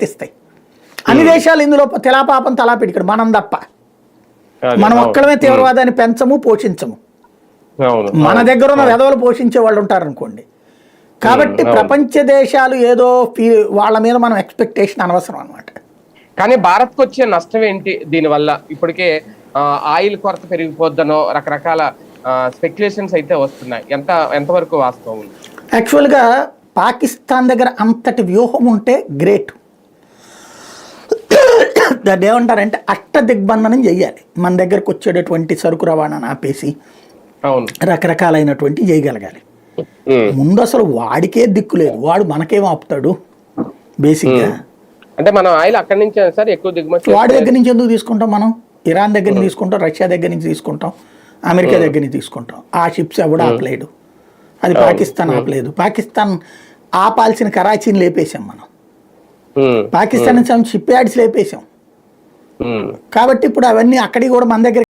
రేకెత్తిస్తాయి. అన్ని దేశాలు ఇందులో తెలాపాపం తలా పిడికడు, మనం తప్ప. మనం ఒక్కడమే తీవ్రవాదాన్ని పెంచము, పోషించము. మన దగ్గర ఉన్న వెధవలు పోషించే వాళ్ళు ఉంటారనుకోండి. కాబట్టి ప్రపంచ దేశాలు ఏదో వాళ్ళ మీద మనం ఎక్స్పెక్టేషన్ అనవసరం అనమాట. కానీ భారత్కు వచ్చే నష్టం ఏంటి దీనివల్ల? ఇప్పటికే ఆయిల్ కొరత పెరిగిపోద్దనో రకరకాల స్పెక్యులేషన్స్ అయితే వస్తున్నాయి. ఎంతవరకు వాస్తవం? యాక్చువల్గా పాకిస్తాన్ దగ్గర అంతటి వ్యూహం ఉంటే గ్రేట్. దాన్ని ఏమంటారంటే అష్ట దిగ్బంధనం చెయ్యాలి. మన దగ్గరకు వచ్చేటటువంటి సరుకు రవాణాను ఆపేసి రకరకాలైనటువంటి చేయగలగాలి. ముందు అసలు వాడికే దిక్కు లేదు, వాడు మనకేం ఆపుతాడు బేసిక్గా. అంటే మనం ఆయిల్ అక్కడి నుంచి సార్ ఎక్కువ దిగుమతి వాడి దగ్గర నుంచి ఎందుకు తీసుకుంటాం? మనం ఇరాన్ దగ్గర నుంచి తీసుకుంటాం, రష్యా దగ్గర నుంచి తీసుకుంటాం, అమెరికా దగ్గర నుంచి తీసుకుంటాం. ఆ షిప్స్ ఎవడు ఆపలేడు, అది పాకిస్తాన్ ఆపలేదు. పాకిస్తాన్ ఆపాల్సిన కరాచీని లేపేశాం మనం, పాకిస్తాన్ నుంచి షిప్ యార్డ్స్ లేపేశాం. కాబట్టి ఇప్పుడు అవన్నీ అక్కడికి కూడా మన దగ్గర